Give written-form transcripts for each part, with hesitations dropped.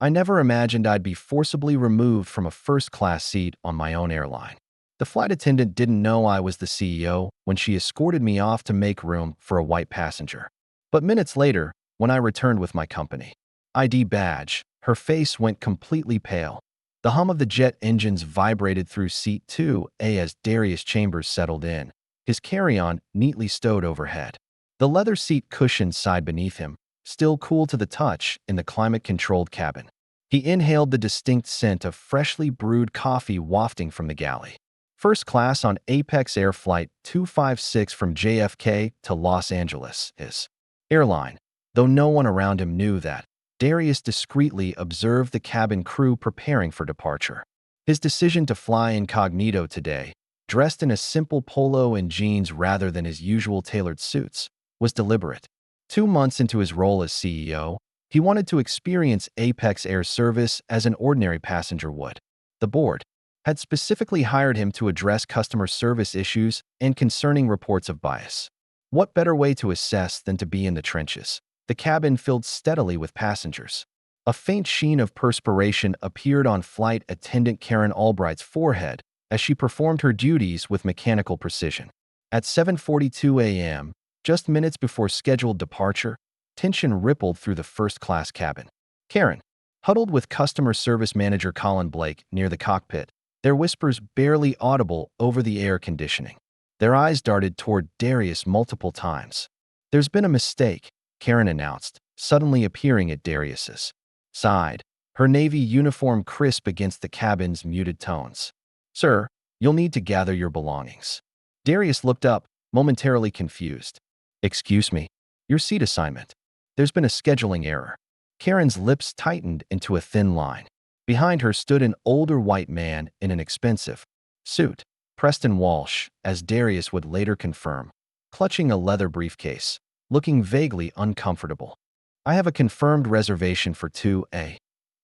I never imagined I'd be forcibly removed from a first-class seat on my own airline. The flight attendant didn't know I was the CEO when she escorted me off to make room for a white passenger. But minutes later, when I returned with my company ID badge, her face went completely pale. The hum of the jet engines vibrated through seat 2A as Darius Chambers settled in, his carry-on neatly stowed overhead. The leather seat cushioned sighed beneath him, still cool to the touch in the climate-controlled cabin. He inhaled the distinct scent of freshly brewed coffee wafting from the galley. First class on Apex Air Flight 256 from JFK to Los Angeles, his airline. Though no one around him knew that, Darius discreetly observed the cabin crew preparing for departure. His decision to fly incognito today, dressed in a simple polo and jeans rather than his usual tailored suits, was deliberate. 2 months into his role as CEO, he wanted to experience Apex Air service as an ordinary passenger would. The board had specifically hired him to address customer service issues and concerning reports of bias. What better way to assess than to be in the trenches? The cabin filled steadily with passengers. A faint sheen of perspiration appeared on flight attendant Karen Albright's forehead as she performed her duties with mechanical precision. At 7:42 a.m., just minutes before scheduled departure, tension rippled through the first-class cabin. Karen, huddled with customer service manager Colin Blake near the cockpit, their whispers barely audible over the air conditioning. Their eyes darted toward Darius multiple times. "There's been a mistake," Karen announced, suddenly appearing at Darius's side, her navy uniform crisp against the cabin's muted tones. "Sir, you'll need to gather your belongings." Darius looked up, momentarily confused. "Excuse me, your seat assignment. There's been a scheduling error." Karen's lips tightened into a thin line. Behind her stood an older white man in an expensive suit, Preston Walsh, as Darius would later confirm, clutching a leather briefcase, looking vaguely uncomfortable. "I have a confirmed reservation for 2A,"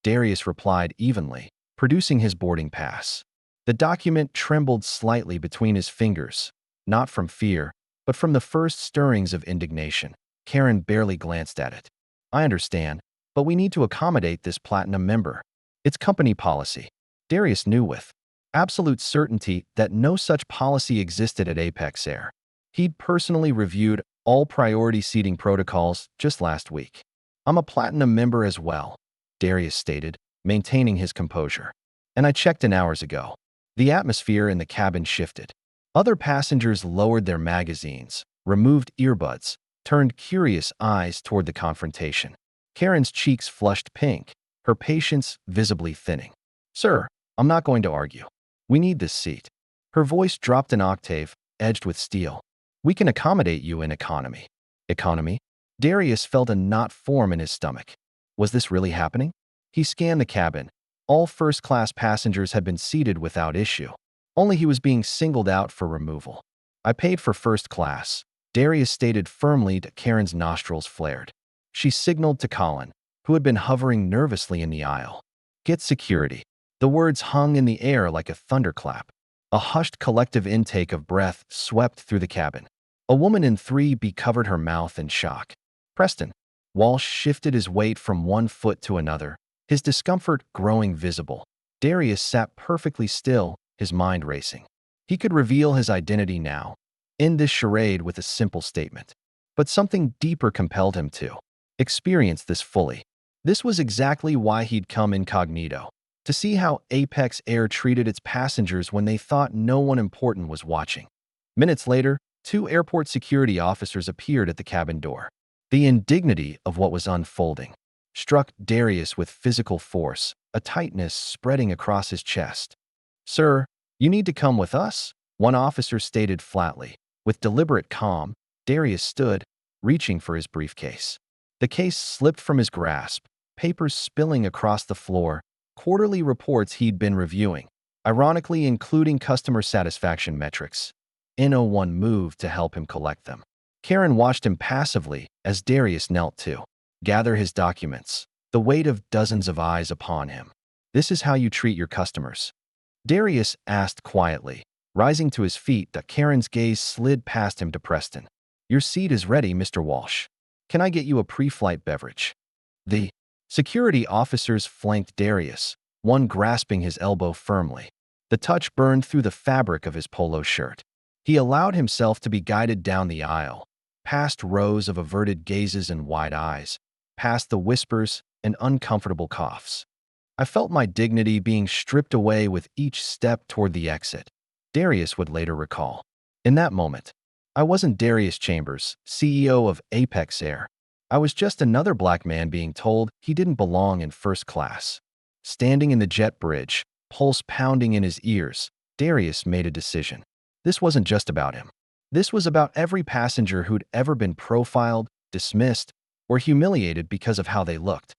Darius replied evenly, producing his boarding pass. The document trembled slightly between his fingers, not from fear, but from the first stirrings of indignation. Karen barely glanced at it. "I understand, but we need to accommodate this platinum member. It's company policy." Darius knew with absolute certainty that no such policy existed at Apex Air. He'd personally reviewed all priority seating protocols just last week. "I'm a platinum member as well," Darius stated, maintaining his composure. "And I checked in hours ago." The atmosphere in the cabin shifted. Other passengers lowered their magazines, removed earbuds, turned curious eyes toward the confrontation. Karen's cheeks flushed pink, her patience visibly thinning. "Sir, I'm not going to argue. We need this seat." Her voice dropped an octave, edged with steel. "We can accommodate you in economy." Economy? Darius felt a knot form in his stomach. Was this really happening? He scanned the cabin. All first-class passengers had been seated without issue. Only he was being singled out for removal. "I paid for first class," Darius stated firmly. Karen's nostrils flared. She signaled to Colin, who had been hovering nervously in the aisle. "Get security." The words hung in the air like a thunderclap. A hushed collective intake of breath swept through the cabin. A woman in 3B covered her mouth in shock. "Preston." Walsh shifted his weight from one foot to another, his discomfort growing visible. Darius sat perfectly still, his mind racing. He could reveal his identity now, end this charade with a simple statement. But something deeper compelled him to experience this fully. This was exactly why he'd come incognito, to see how Apex Air treated its passengers when they thought no one important was watching. Minutes later, 2 airport security officers appeared at the cabin door. The indignity of what was unfolding struck Darius with physical force, a tightness spreading across his chest. "Sir, you need to come with us," one officer stated flatly. With deliberate calm, Darius stood, reaching for his briefcase. The case slipped from his grasp, papers spilling across the floor, quarterly reports he'd been reviewing, ironically including customer satisfaction metrics. No-one moved to help him collect them. Karen watched him passively as Darius knelt to gather his documents, the weight of dozens of eyes upon him. "This is how you treat your customers?" Darius asked quietly, rising to his feet. Karen's gaze slid past him to Preston. "Your seat is ready, Mr. Walsh. Can I get you a pre-flight beverage?" The Security officers flanked Darius, one grasping his elbow firmly. The touch burned through the fabric of his polo shirt. He allowed himself to be guided down the aisle, past rows of averted gazes and wide eyes, past the whispers and uncomfortable coughs. I felt my dignity being stripped away with each step toward the exit, Darius would later recall. In that moment, I wasn't Darius Chambers, CEO of Apex Air. I was just another black man being told he didn't belong in first class. Standing in the jet bridge, pulse pounding in his ears, Darius made a decision. This wasn't just about him. This was about every passenger who'd ever been profiled, dismissed, or humiliated because of how they looked.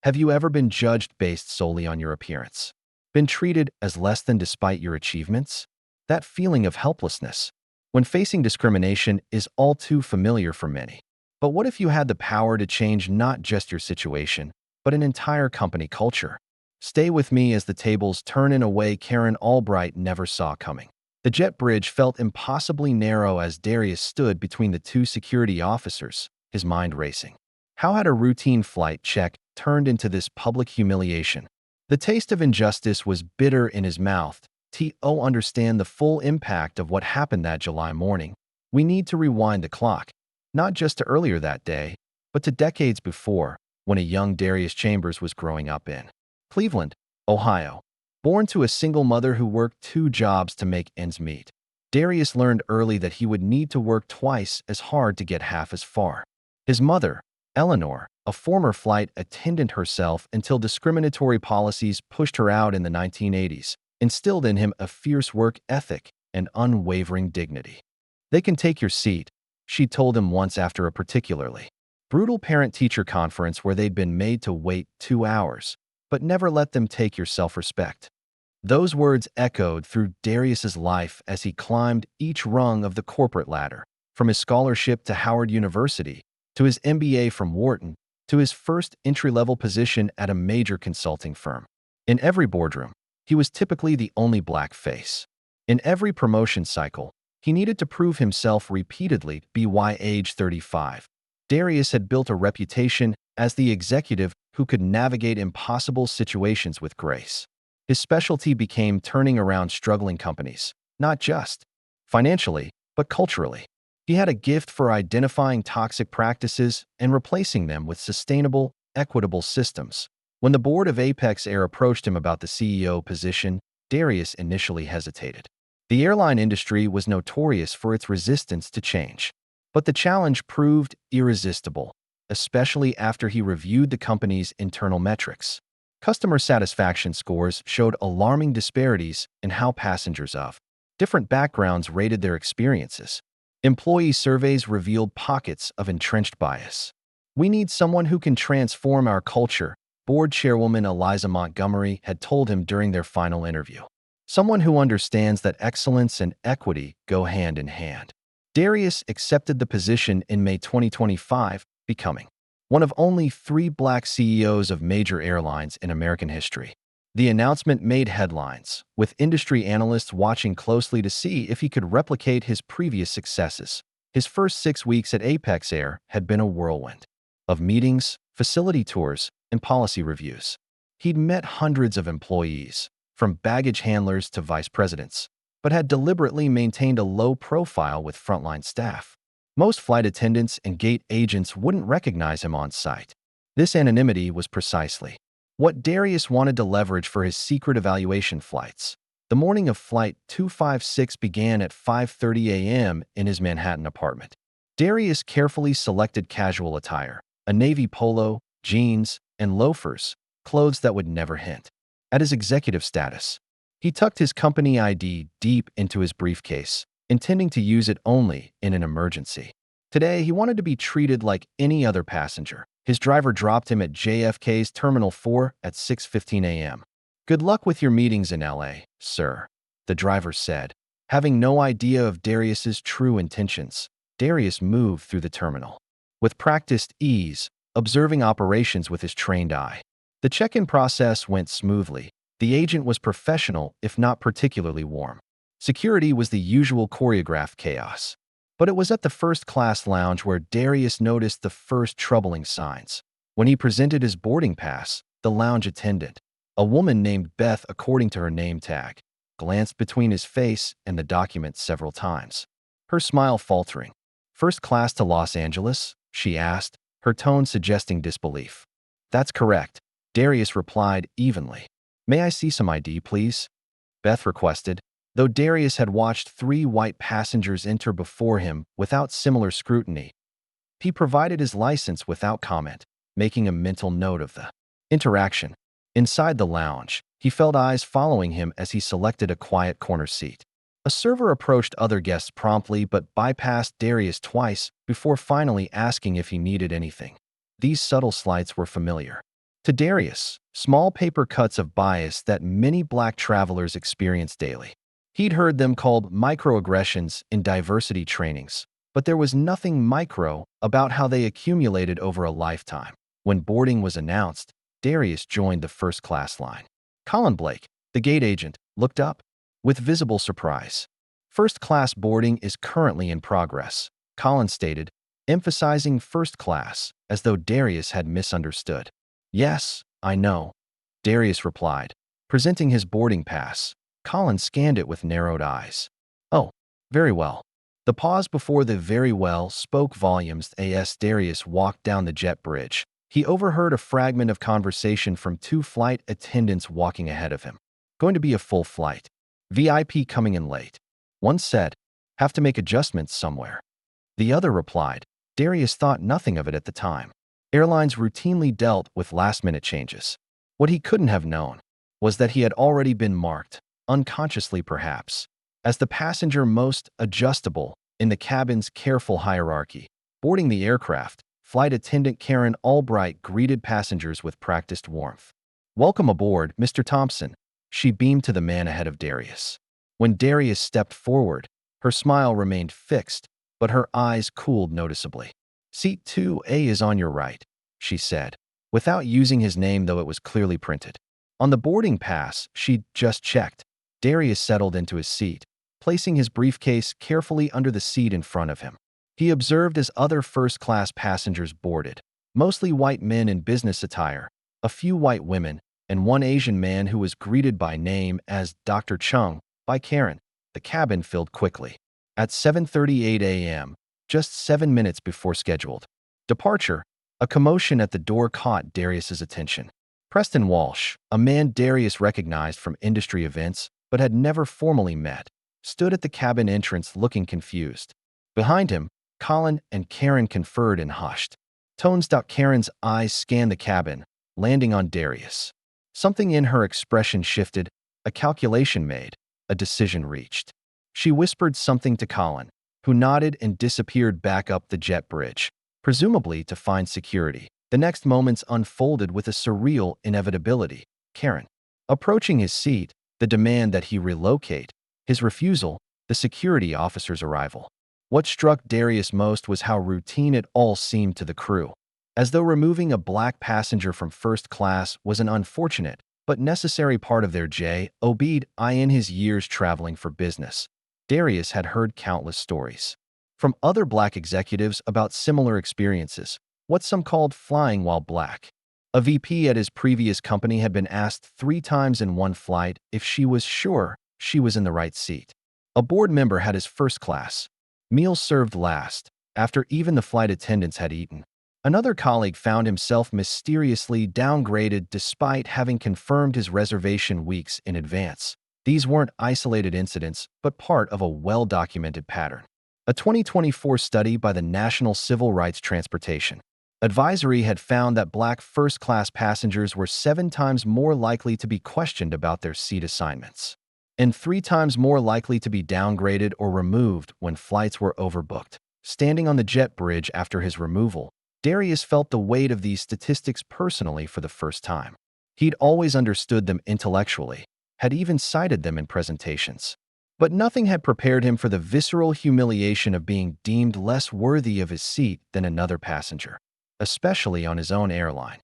Have you ever been judged based solely on your appearance? Been treated as less than despite your achievements? That feeling of helplessness, when facing discrimination, is all too familiar for many. But what if you had the power to change not just your situation, but an entire company culture? Stay with me as the tables turn in a way Karen Albright never saw coming. The jet bridge felt impossibly narrow as Darius stood between the two security officers, his mind racing. How had a routine flight check turned into this public humiliation? The taste of injustice was bitter in his mouth. To understand the full impact of what happened that July morning, we need to rewind the clock, not just to earlier that day, but to decades before, when a young Darius Chambers was growing up in Cleveland, Ohio. Born to a single mother who worked 2 jobs to make ends meet, Darius learned early that he would need to work twice as hard to get half as far. His mother, Eleanor, a former flight attendant herself until discriminatory policies pushed her out in the 1980s, instilled in him a fierce work ethic and unwavering dignity. "They can take your seat," she told him once after a particularly brutal parent-teacher conference where they'd been made to wait 2 hours, but never let them take your self-respect. Those words echoed through Darius's life as he climbed each rung of the corporate ladder, from his scholarship to Howard University, to his MBA from Wharton, to his first entry-level position at a major consulting firm. In every boardroom, he was typically the only black face. In every promotion cycle, he needed to prove himself repeatedly. By age 35, Darius had built a reputation as the executive who could navigate impossible situations with grace. His specialty became turning around struggling companies, not just financially, but culturally. He had a gift for identifying toxic practices and replacing them with sustainable, equitable systems. When the board of Apex Air approached him about the CEO position, Darius initially hesitated. The airline industry was notorious for its resistance to change. But the challenge proved irresistible, especially after he reviewed the company's internal metrics. Customer satisfaction scores showed alarming disparities in how passengers of different backgrounds rated their experiences. Employee surveys revealed pockets of entrenched bias. "We need someone who can transform our culture," board chairwoman Eliza Montgomery had told him during their final interview. "Someone who understands that excellence and equity go hand in hand." Darius accepted the position in May 2025, becoming one of only 3 black CEOs of major airlines in American history. The announcement made headlines, with industry analysts watching closely to see if he could replicate his previous successes. His first 6 weeks at Apex Air had been a whirlwind of meetings, facility tours, and policy reviews. He'd met hundreds of employees, from baggage handlers to vice presidents, but had deliberately maintained a low profile with frontline staff. Most flight attendants and gate agents wouldn't recognize him on sight. This anonymity was precisely what Darius wanted to leverage for his secret evaluation flights. The morning of Flight 256 began at 5:30 a.m. in his Manhattan apartment. Darius carefully selected casual attire, a navy polo, jeans, and loafers, clothes that would never hint at his executive status. He tucked his company ID deep into his briefcase, intending to use it only in an emergency. Today, he wanted to be treated like any other passenger. His driver dropped him at JFK's Terminal 4 at 6:15 a.m. "Good luck with your meetings in LA, sir," the driver said. Having no idea of Darius's true intentions, Darius moved through the terminal with practiced ease, observing operations with his trained eye. The check-in process went smoothly. The agent was professional, if not particularly warm. Security was the usual choreographed chaos. But it was at the first-class lounge where Darius noticed the first troubling signs. When he presented his boarding pass, the lounge attendant, a woman named Beth according to her name tag, glanced between his face and the document several times, her smile faltering. "First class to Los Angeles?" she asked, her tone suggesting disbelief. "That's correct," Darius replied evenly. "May I see some ID, please?" Beth requested, though Darius had watched 3 white passengers enter before him without similar scrutiny. He provided his license without comment, making a mental note of the interaction. Inside the lounge, he felt eyes following him as he selected a quiet corner seat. A server approached other guests promptly but bypassed Darius twice before finally asking if he needed anything. These subtle slights were familiar to Darius, small paper cuts of bias that many black travelers experience daily. He'd heard them called microaggressions in diversity trainings, but there was nothing micro about how they accumulated over a lifetime. When boarding was announced, Darius joined the first-class line. Colin Blake, the gate agent, looked up with visible surprise. "First-class boarding is currently in progress," Colin stated, emphasizing first class as though Darius had misunderstood. "Yes, I know," Darius replied, presenting his boarding pass. Colin scanned it with narrowed eyes. "Oh, very well." The pause before the "very well" spoke volumes as Darius walked down the jet bridge. He overheard a fragment of conversation from 2 flight attendants walking ahead of him. "Going to be a full flight. VIP coming in late." One said, "Have to make adjustments somewhere." The other replied, Darius thought nothing of it at the time. Airlines routinely dealt with last-minute changes. What he couldn't have known was that he had already been marked, unconsciously perhaps, as the passenger most adjustable in the cabin's careful hierarchy. Boarding the aircraft, flight attendant Karen Albright greeted passengers with practiced warmth. "Welcome aboard, Mr. Thompson," she beamed to the man ahead of Darius. When Darius stepped forward, her smile remained fixed, but her eyes cooled noticeably. "Seat 2A is on your right," she said, without using his name though it was clearly printed. On the boarding pass she'd just checked, Darius settled into his seat, placing his briefcase carefully under the seat in front of him. He observed as other first-class passengers boarded, mostly white men in business attire, a few white women, and one Asian man who was greeted by name as Dr. Chung by Karen. The cabin filled quickly. At 7:38 a.m., just 7 minutes before scheduled departure, a commotion at the door caught Darius's attention. Preston Walsh, a man Darius recognized from industry events but had never formally met, stood at the cabin entrance looking confused. Behind him, Colin and Karen conferred in hushed tones. Karen's eyes scanned the cabin, landing on Darius. Something in her expression shifted, a calculation made, a decision reached. She whispered something to Colin, who nodded and disappeared back up the jet bridge, presumably to find security. The next moments unfolded with a surreal inevitability. Karen approaching his seat, the demand that he relocate, his refusal, the security officer's arrival. What struck Darius most was how routine it all seemed to the crew, as though removing a black passenger from first class was an unfortunate but necessary part of their job. In his years traveling for business, Darius had heard countless stories from other black executives about similar experiences, what some called flying while black. A VP at his previous company had been asked 3 times in one flight if she was sure she was in the right seat. A board member had his first class meal served last, after even the flight attendants had eaten. Another colleague found himself mysteriously downgraded despite having confirmed his reservation weeks in advance. These weren't isolated incidents, but part of a well-documented pattern. A 2024 study by the National Civil Rights Transportation Advisory had found that black first-class passengers were 7 times more likely to be questioned about their seat assignments, and 3 times more likely to be downgraded or removed when flights were overbooked. Standing on the jet bridge after his removal, Darius felt the weight of these statistics personally for the first time. He'd always understood them intellectually, had even cited them in presentations. But nothing had prepared him for the visceral humiliation of being deemed less worthy of his seat than another passenger, especially on his own airline.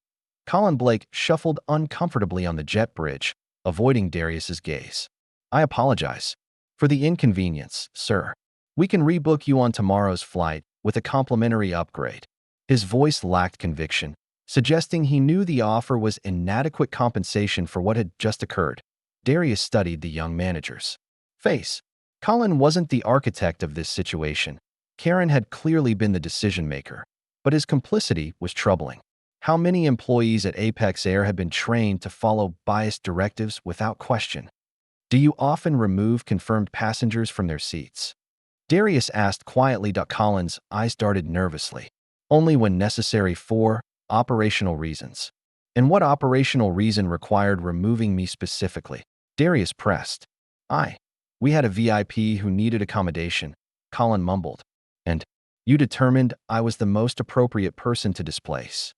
Colin Blake shuffled uncomfortably on the jet bridge, avoiding Darius's gaze. "I apologize for the inconvenience, sir. We can rebook you on tomorrow's flight with a complimentary upgrade." His voice lacked conviction, suggesting he knew the offer was inadequate compensation for what had just occurred. Darius studied the young manager's face. Colin wasn't the architect of this situation. Karen had clearly been the decision-maker, but his complicity was troubling. How many employees at Apex Air had been trained to follow biased directives without question? Do you often remove confirmed passengers from their seats? Darius asked quietly. Colin's eyes darted nervously. Only when necessary for operational reasons. And what operational reason required removing me specifically? Darius pressed. We had a VIP who needed accommodation, Colin mumbled. And you determined I was the most appropriate person to displace.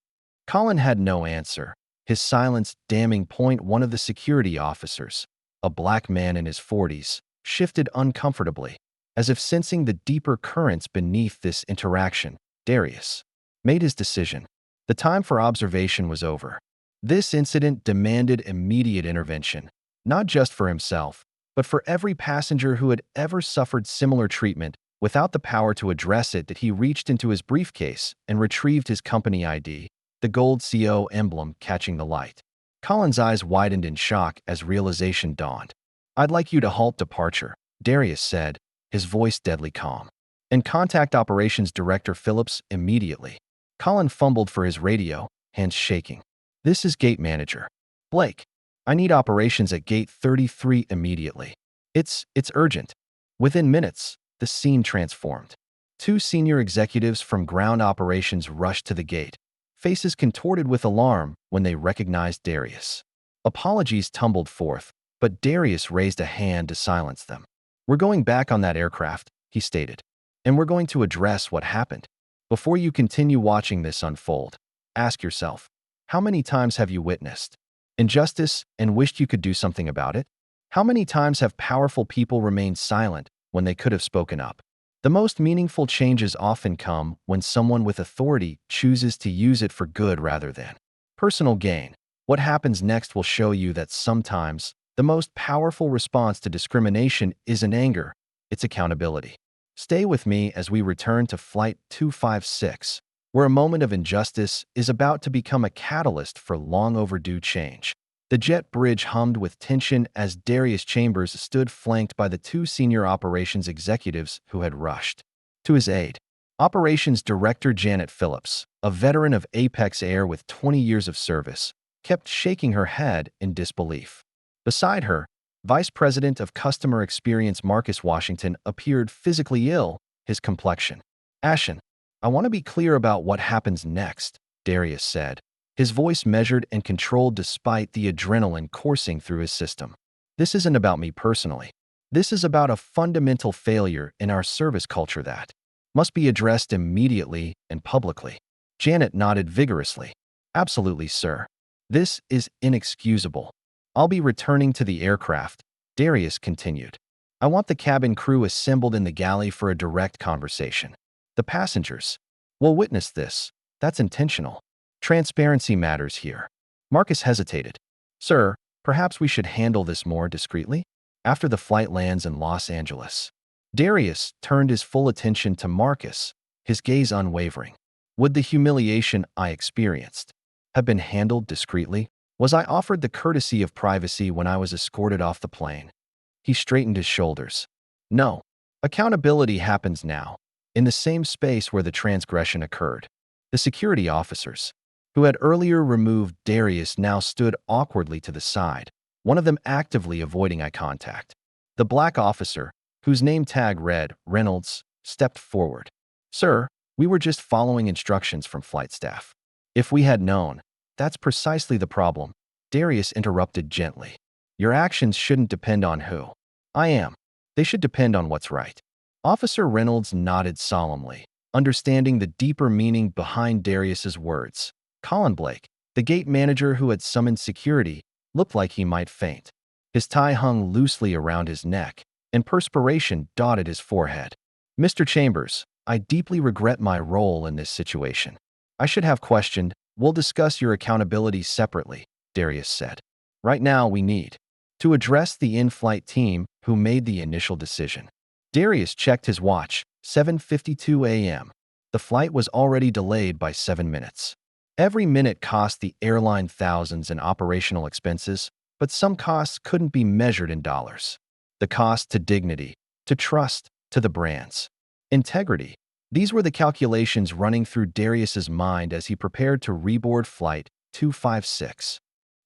Colin had no answer, his silence damning. One of the security officers, a black man in his 40s, shifted uncomfortably, as if sensing the deeper currents beneath this interaction. Darius made his decision. The time for observation was over. This incident demanded immediate intervention, not just for himself, but for every passenger who had ever suffered similar treatment. Without the power to address it, he reached into his briefcase and retrieved his company ID, the gold CO emblem catching the light. Colin's eyes widened in shock as realization dawned. I'd like you to halt departure, Darius said, his voice deadly calm. And contact Operations Director Phillips immediately. Colin fumbled for his radio, hands shaking. This is Gate Manager Blake. I need operations at Gate 33 immediately. It's urgent. Within minutes, the scene transformed. Two senior executives from ground operations rushed to the gate, faces contorted with alarm when they recognized Darius. Apologies tumbled forth, but Darius raised a hand to silence them. We're going back on that aircraft, he stated, and we're going to address what happened. Before you continue watching this unfold, ask yourself, how many times have you witnessed injustice and wished you could do something about it? How many times have powerful people remained silent when they could have spoken up? The most meaningful changes often come when someone with authority chooses to use it for good rather than personal gain. What happens next will show you that sometimes the most powerful response to discrimination isn't anger, it's accountability. Stay with me as we return to Flight 256, where a moment of injustice is about to become a catalyst for long overdue change. The jet bridge hummed with tension as Darius Chambers stood flanked by the two senior operations executives who had rushed to his aid. Operations Director Janet Phillips, a veteran of Apex Air with 20 years of service, kept shaking her head in disbelief. Beside her, Vice President of Customer Experience Marcus Washington appeared physically ill, his complexion ashen. I want to be clear about what happens next, Darius said, his voice measured and controlled despite the adrenaline coursing through his system. This isn't about me personally. This is about a fundamental failure in our service culture that must be addressed immediately and publicly. Janet nodded vigorously. Absolutely, sir. This is inexcusable. I'll be returning to the aircraft, Darius continued. I want the cabin crew assembled in the galley for a direct conversation. The passengers will witness this. That's intentional. Transparency matters here. Marcus hesitated. Sir, perhaps we should handle this more discreetly after the flight lands in Los Angeles. Darius turned his full attention to Marcus, his gaze unwavering. Would the humiliation I experienced have been handled discreetly? Was I offered the courtesy of privacy when I was escorted off the plane? He straightened his shoulders. No. Accountability happens now, in the same space where the transgression occurred. The security officers, who had earlier removed Darius, now stood awkwardly to the side, one of them actively avoiding eye contact. The black officer, whose name tag read Reynolds, stepped forward. Sir, we were just following instructions from flight staff. If we had known, that's precisely the problem, Darius interrupted gently. Your actions shouldn't depend on who I am. They should depend on what's right. Officer Reynolds nodded solemnly, understanding the deeper meaning behind Darius's words. Colin Blake, the gate manager who had summoned security, looked like he might faint. His tie hung loosely around his neck, and perspiration dotted his forehead. Mr. Chambers, I deeply regret my role in this situation. I should have questioned. We'll discuss your accountability separately, Darius said. Right now, we need to address the in-flight team who made the initial decision. Darius checked his watch, 7:52 a.m. The flight was already delayed by 7 minutes. Every minute cost the airline thousands in operational expenses, but some costs couldn't be measured in dollars. The cost to dignity, to trust, to the brand's integrity. These were the calculations running through Darius's mind as he prepared to reboard Flight 256.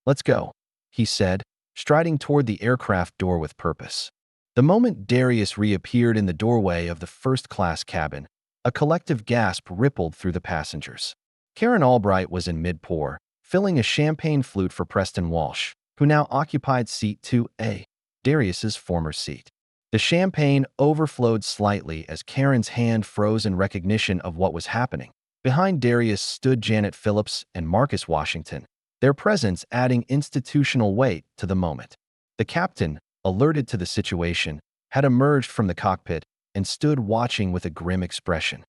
"Let's go," he said, striding toward the aircraft door with purpose. The moment Darius reappeared in the doorway of the first-class cabin, a collective gasp rippled through the passengers. Karen Albright was in mid-pour, filling a champagne flute for Preston Walsh, who now occupied seat 2A, Darius's former seat. The champagne overflowed slightly as Karen's hand froze in recognition of what was happening. Behind Darius stood Janet Phillips and Marcus Washington, their presence adding institutional weight to the moment. The captain, alerted to the situation, had emerged from the cockpit and stood watching with a grim expression.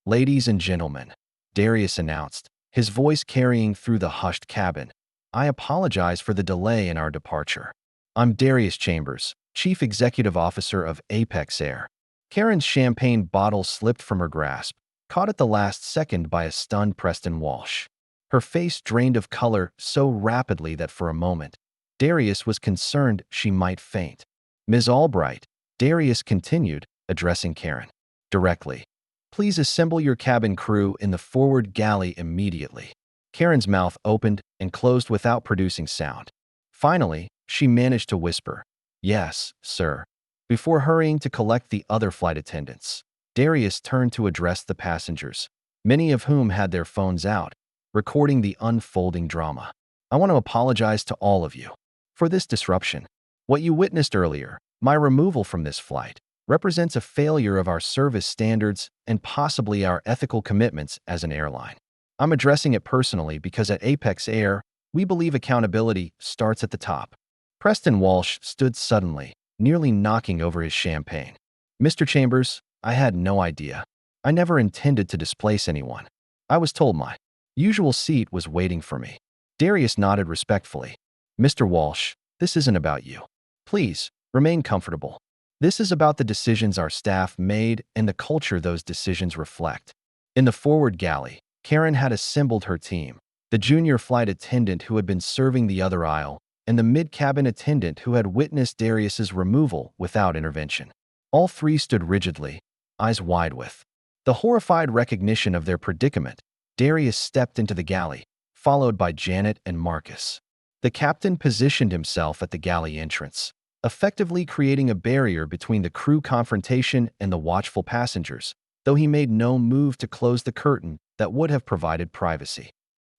"Ladies and gentlemen," Darius announced, his voice carrying through the hushed cabin, "I apologize for the delay in our departure. I'm Darius Chambers, Chief Executive Officer of Apex Air." Karen's champagne bottle slipped from her grasp, caught at the last second by a stunned Preston Walsh. Her face drained of color so rapidly that for a moment, Darius was concerned she might faint. "Ms. Albright," Darius continued, addressing Karen directly, "please assemble your cabin crew in the forward galley immediately." Karen's mouth opened and closed without producing sound. Finally, she managed to whisper, "Yes, sir," before hurrying to collect the other flight attendants. Darius turned to address the passengers, many of whom had their phones out, recording the unfolding drama. "I want to apologize to all of you for this disruption. What you witnessed earlier, my removal from this flight, represents a failure of our service standards and possibly our ethical commitments as an airline. I'm addressing it personally because at Apex Air, we believe accountability starts at the top." Preston Walsh stood suddenly, nearly knocking over his champagne. "Mr. Chambers, I had no idea. I never intended to displace anyone. I was told my usual seat was waiting for me." Darius nodded respectfully. "Mr. Walsh, this isn't about you. Please, remain comfortable. This is about the decisions our staff made and the culture those decisions reflect." In the forward galley, Karen had assembled her team, the junior flight attendant who had been serving the other aisle, and the mid-cabin attendant who had witnessed Darius's removal without intervention. All three stood rigidly, eyes wide with the horrified recognition of their predicament. Darius stepped into the galley, followed by Janet and Marcus. The captain positioned himself at the galley entrance, effectively creating a barrier between the crew confrontation and the watchful passengers, though he made no move to close the curtain that would have provided privacy.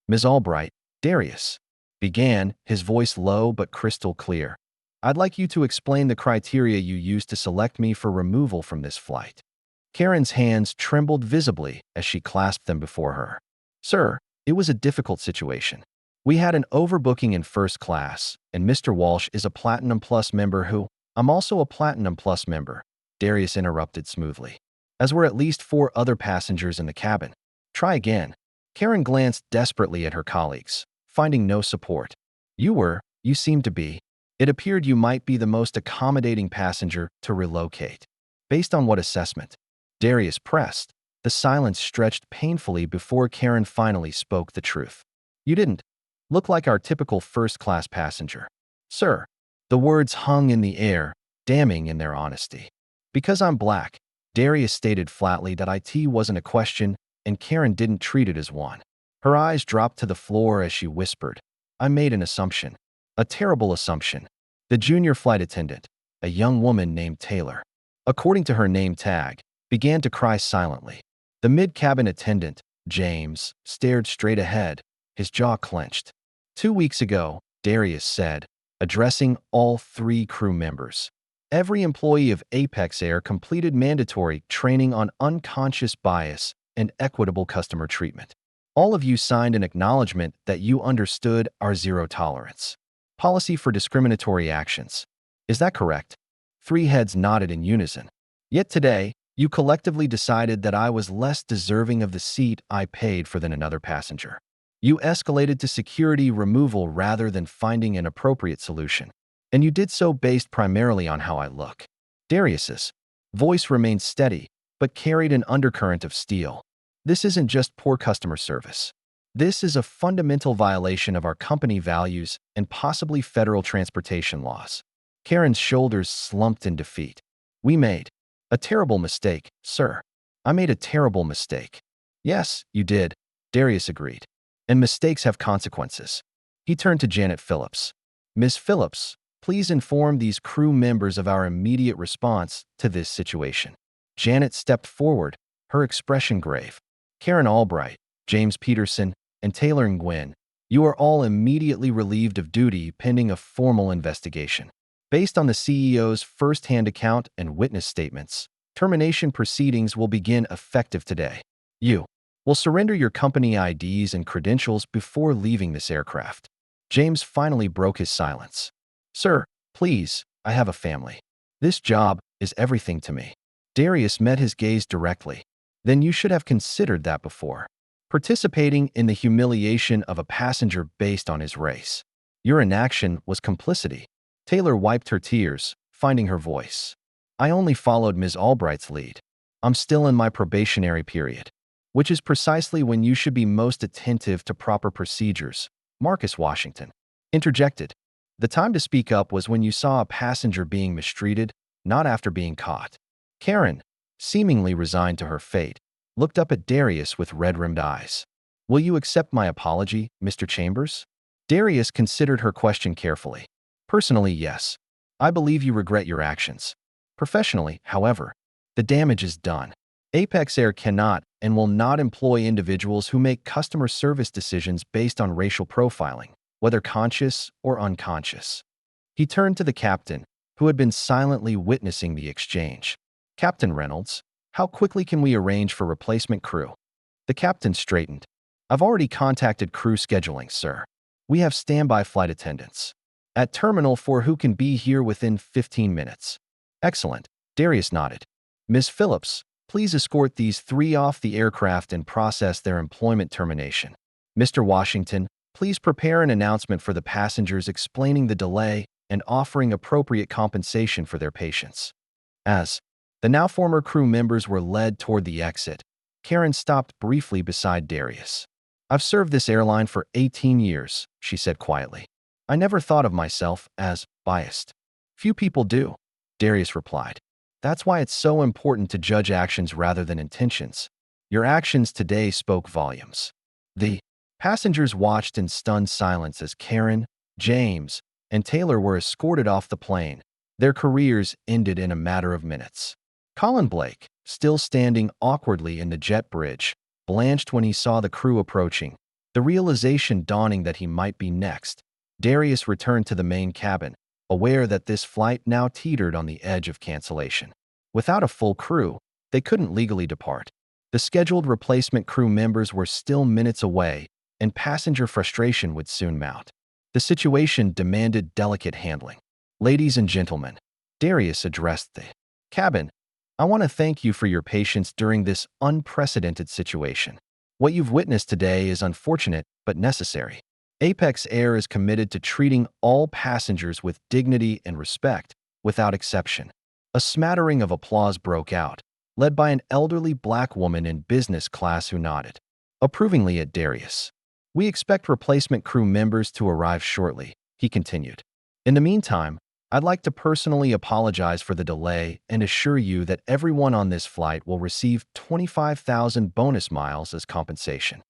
"Ms. Albright," Darius began, his voice low but crystal clear, "I'd like you to explain the criteria you used to select me for removal from this flight." Karen's hands trembled visibly as she clasped them before her. "Sir, it was a difficult situation. We had an overbooking in first class, and Mr. Walsh is a Platinum Plus member who—" "I'm also a Platinum Plus member," Darius interrupted smoothly, "as were at least 4 other passengers in the cabin." "Try again." Karen glanced desperately at her colleagues, finding no support. You seemed to be. It appeared you might be the most accommodating passenger to relocate." "Based on what assessment?" Darius pressed. The silence stretched painfully before Karen finally spoke the truth. "You didn't look like our typical first-class passenger, sir." The words hung in the air, damning in their honesty. "Because I'm black," Darius stated flatly that IT wasn't a question, and Karen didn't treat it as one. Her eyes dropped to the floor as she whispered, "I made an assumption. A terrible assumption." The junior flight attendant, a young woman named Taylor, according to her name tag, began to cry silently. The mid-cabin attendant, James, stared straight ahead, his jaw clenched. 2 weeks ago," Darius said, addressing all 3 crew members, "every employee of Apex Air completed mandatory training on unconscious bias and equitable customer treatment. All of you signed an acknowledgement that you understood our zero tolerance policy for discriminatory actions. Is that correct?" 3 heads nodded in unison. "Yet today, you collectively decided that I was less deserving of the seat I paid for than another passenger. You escalated to security removal rather than finding an appropriate solution, and you did so based primarily on how I look." Darius's voice remained steady, but carried an undercurrent of steel. "This isn't just poor customer service. This is a fundamental violation of our company values and possibly federal transportation laws. Karen's shoulders slumped in defeat. We made a terrible mistake, sir. I made a terrible mistake. Yes, you did, Darius agreed. And mistakes have consequences. He turned to Janet Phillips. Miss Phillips, please inform these crew members of our immediate response to this situation. Janet stepped forward, her expression grave. Karen Albright, James Peterson, and Taylor Nguyen, you are all immediately relieved of duty pending a formal investigation. Based on the CEO's first-hand account and witness statements, termination proceedings will begin effective today. You will surrender your company IDs and credentials before leaving this aircraft. James finally broke his silence. Sir, please, I have a family. This job is everything to me. Darius met his gaze directly. Then you should have considered that before participating in the humiliation of a passenger based on his race. Your inaction was complicity. Taylor wiped her tears, finding her voice. I only followed Ms. Albright's lead. I'm still in my probationary period, which is precisely when you should be most attentive to proper procedures. Marcus Washington interjected. The time to speak up was when you saw a passenger being mistreated, not after being caught. Karen, seemingly resigned to her fate, looked up at Darius with red-rimmed eyes. Will you accept my apology, Mr. Chambers? Darius considered her question carefully. Personally, yes. I believe you regret your actions. Professionally, however, the damage is done. Apex Air cannot and will not employ individuals who make customer service decisions based on racial profiling, whether conscious or unconscious. He turned to the captain, who had been silently witnessing the exchange. Captain Reynolds, how quickly can we arrange for replacement crew? The captain straightened. I've already contacted crew scheduling, sir. We have standby flight attendants at Terminal 4 who can be here within 15 minutes. Excellent. Darius nodded. Ms. Phillips, please escort these three off the aircraft and process their employment termination. Mr. Washington, please prepare an announcement for the passengers explaining the delay and offering appropriate compensation for their patience. As the now former crew members were led toward the exit, Karen stopped briefly beside Darius. I've served this airline for 18 years, she said quietly. I never thought of myself as biased. Few people do, Darius replied. That's why it's so important to judge actions rather than intentions. Your actions today spoke volumes. The passengers watched in stunned silence as Karen, James, and Taylor were escorted off the plane. Their careers ended in a matter of minutes. Colin Blake, still standing awkwardly in the jet bridge, blanched when he saw the crew approaching, the realization dawning that he might be next. Darius returned to the main cabin, aware that this flight now teetered on the edge of cancellation. Without a full crew, they couldn't legally depart. The scheduled replacement crew members were still minutes away, and passenger frustration would soon mount. The situation demanded delicate handling. Ladies and gentlemen, Darius addressed the cabin. I want to thank you for your patience during this unprecedented situation. What you've witnessed today is unfortunate but necessary. Apex Air is committed to treating all passengers with dignity and respect, without exception. A smattering of applause broke out, led by an elderly black woman in business class who nodded approvingly at Darius. We expect replacement crew members to arrive shortly, he continued. In the meantime, I'd like to personally apologize for the delay and assure you that everyone on this flight will receive 25,000 bonus miles as compensation.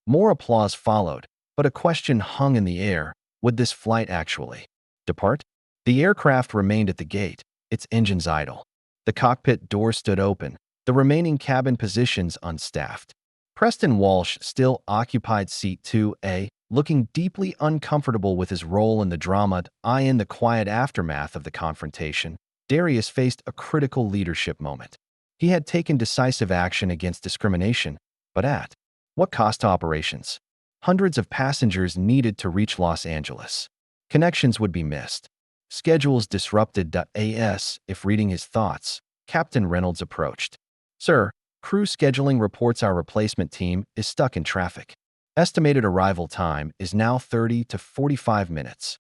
More applause followed, but a question hung in the air. Would this flight actually depart? The aircraft remained at the gate, its engines idle. The cockpit door stood open, the remaining cabin positions unstaffed. Preston Walsh still occupied seat 2A, looking deeply uncomfortable with his role in the drama. In the quiet aftermath of the confrontation, Darius faced a critical leadership moment. He had taken decisive action against discrimination, but at what cost to operations? Hundreds of passengers needed to reach Los Angeles. Connections would be missed. Schedules disrupted. If reading his thoughts, Captain Reynolds approached. Sir, crew scheduling reports our replacement team is stuck in traffic. Estimated arrival time is now 30 to 45 minutes.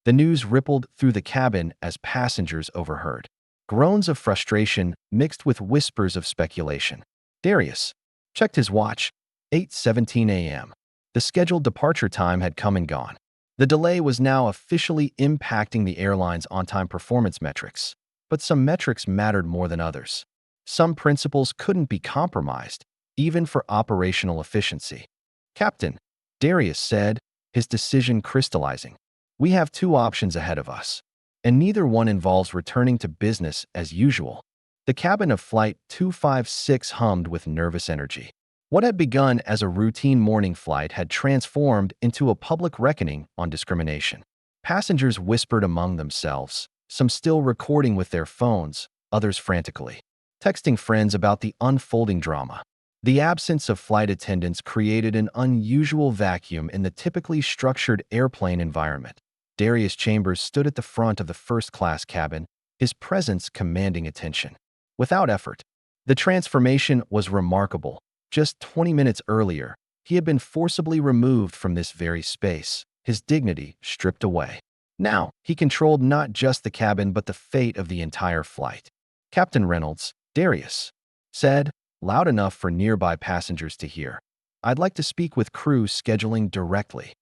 The news rippled through the cabin as passengers overheard groans of frustration mixed with whispers of speculation. Darius checked his watch. 8:17 a.m. The scheduled departure time had come and gone. The delay was now officially impacting the airline's on-time performance metrics. But some metrics mattered more than others. Some principles couldn't be compromised, even for operational efficiency. "Captain," Darius said, his decision crystallizing, "we have two options ahead of us, and neither one involves returning to business as usual." The cabin of Flight 256 hummed with nervous energy. What had begun as a routine morning flight had transformed into a public reckoning on discrimination. Passengers whispered among themselves, some still recording with their phones, others frantically texting friends about the unfolding drama. The absence of flight attendants created an unusual vacuum in the typically structured airplane environment. Darius Chambers stood at the front of the first-class cabin, his presence commanding attention. Without effort, the transformation was remarkable. Just 20 minutes earlier, he had been forcibly removed from this very space, his dignity stripped away. Now, he controlled not just the cabin but the fate of the entire flight. "Captain Reynolds," Darius said, loud enough for nearby passengers to hear, "I'd like to speak with crew scheduling directly."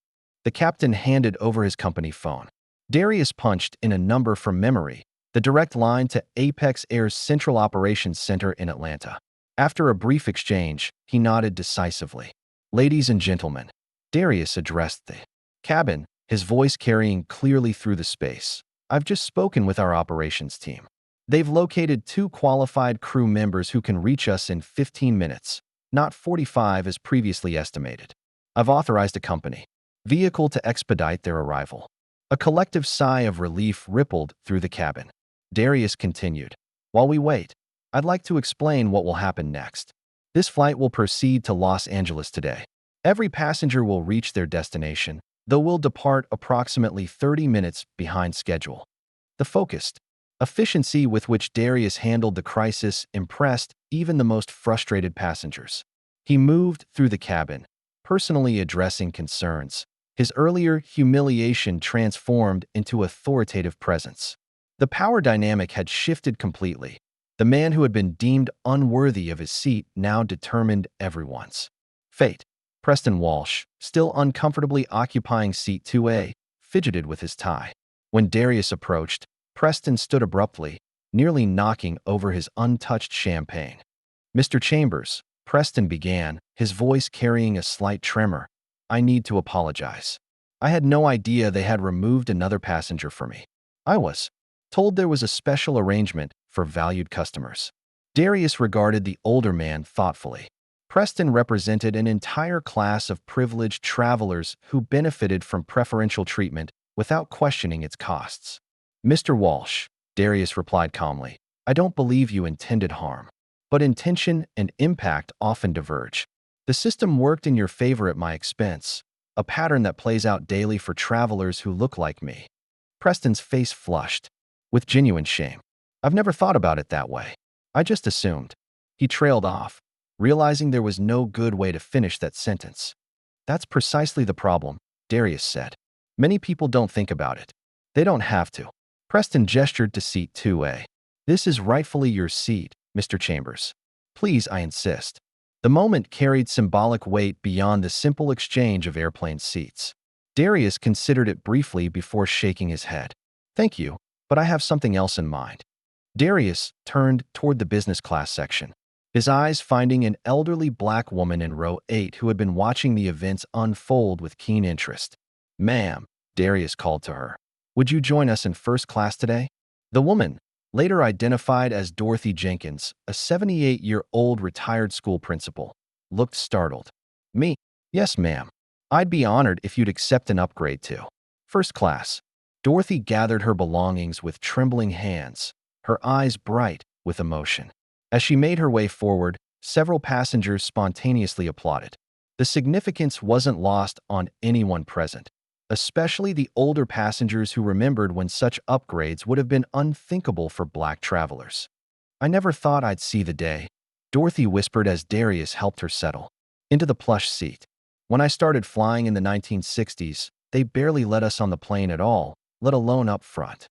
The captain handed over his company phone. Darius punched in a number from memory, the direct line to Apex Air's Central Operations Center in Atlanta. After a brief exchange, he nodded decisively. "Ladies and gentlemen," Darius addressed the cabin, his voice carrying clearly through the space, "I've just spoken with our operations team. They've located 2 qualified crew members who can reach us in 15 minutes, not 45 as previously estimated. I've authorized a company vehicle to expedite their arrival." A collective sigh of relief rippled through the cabin. Darius continued, "While we wait, I'd like to explain what will happen next. This flight will proceed to Los Angeles today. Every passenger will reach their destination, though we'll depart approximately 30 minutes behind schedule." The focused efficiency with which Darius handled the crisis impressed even the most frustrated passengers. He moved through the cabin, personally addressing concerns. His earlier humiliation transformed into authoritative presence. The power dynamic had shifted completely. The man who had been deemed unworthy of his seat now determined everyone's fate. Preston Walsh, still uncomfortably occupying seat 2A, fidgeted with his tie. When Darius approached, Preston stood abruptly, nearly knocking over his untouched champagne. "Mr. Chambers," Preston began, his voice carrying a slight tremor, "I need to apologize. I had no idea they had removed another passenger for me. I was told there was a special arrangement for valued customers." Darius regarded the older man thoughtfully. Preston represented an entire class of privileged travelers who benefited from preferential treatment without questioning its costs. "Mr. Walsh," Darius replied calmly, "I don't believe you intended harm. But intention and impact often diverge. The system worked in your favor at my expense, a pattern that plays out daily for travelers who look like me." Preston's face flushed, with genuine shame. "I've never thought about it that way. I just assumed." He trailed off, realizing there was no good way to finish that sentence. "That's precisely the problem," Darius said. "Many people don't think about it. They don't have to." Preston gestured to seat 2A. "This is rightfully your seat, Mr. Chambers. Please, I insist." The moment carried symbolic weight beyond the simple exchange of airplane seats. Darius considered it briefly before shaking his head. "Thank you, but I have something else in mind." Darius turned toward the business class section, his eyes finding an elderly black woman in row 8 who had been watching the events unfold with keen interest. "Ma'am," Darius called to her, "would you join us in first class today?" The woman, later identified as Dorothy Jenkins, a 78-year-old retired school principal, looked startled. "Me? Yes, ma'am. I'd be honored if you'd accept an upgrade to first class." Dorothy gathered her belongings with trembling hands, her eyes bright with emotion. As she made her way forward, several passengers spontaneously applauded. The significance wasn't lost on anyone present, especially the older passengers who remembered when such upgrades would have been unthinkable for black travelers. "I never thought I'd see the day," Dorothy whispered as Darius helped her settle into the plush seat. "When I started flying in the 1960s, they barely let us on the plane at all, let alone up front."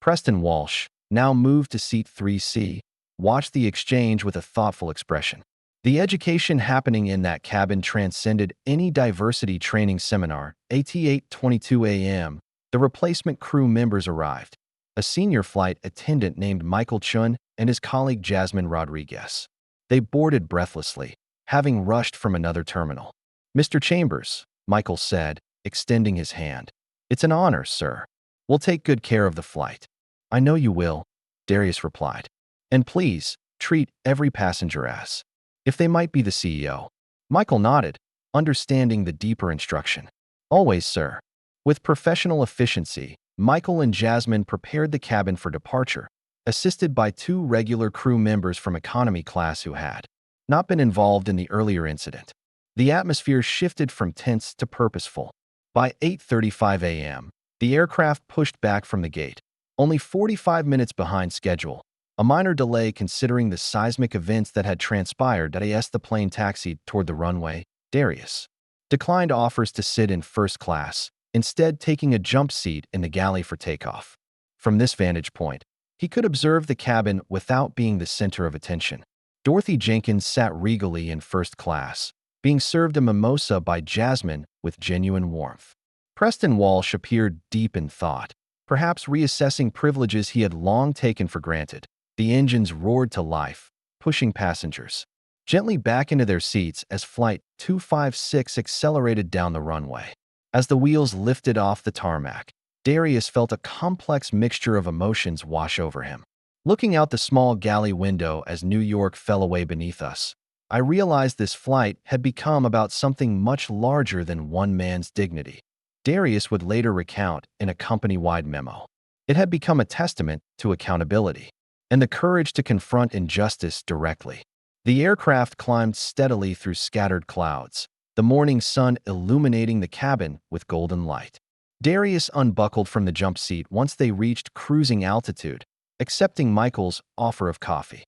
Preston Walsh, now moved to seat 3C, watched the exchange with a thoughtful expression. The education happening in that cabin transcended any diversity training seminar. At 8:22 a.m., the replacement crew members arrived. A senior flight attendant named Michael Chun and his colleague Jasmine Rodriguez. They boarded breathlessly, having rushed from another terminal. "Mr. Chambers," Michael said, extending his hand. "It's an honor, sir. We'll take good care of the flight." "I know you will," Darius replied. "And please, treat every passenger as if they might be the CEO." Michael nodded, understanding the deeper instruction. "Always, sir." With professional efficiency, Michael and Jasmine prepared the cabin for departure, assisted by two regular crew members from economy class who had not been involved in the earlier incident. The atmosphere shifted from tense to purposeful. By 8:35 a.m., the aircraft pushed back from the gate, only 45 minutes behind schedule, a minor delay considering the seismic events that had transpired. As the plane taxied toward the runway, Darius declined offers to sit in first class, instead taking a jump seat in the galley for takeoff. From this vantage point, he could observe the cabin without being the center of attention. Dorothy Jenkins sat regally in first class, being served a mimosa by Jasmine with genuine warmth. Preston Walsh appeared deep in thought, perhaps reassessing privileges he had long taken for granted. The engines roared to life, pushing passengers gently back into their seats as Flight 256 accelerated down the runway. As the wheels lifted off the tarmac, Darius felt a complex mixture of emotions wash over him. Looking out the small galley window as New York fell away beneath us, I realized this flight had become about something much larger than one man's dignity. Darius would later recount in a company-wide memo. It had become a testament to accountability and the courage to confront injustice directly. The aircraft climbed steadily through scattered clouds, the morning sun illuminating the cabin with golden light. Darius unbuckled from the jump seat once they reached cruising altitude, accepting Michael's offer of coffee.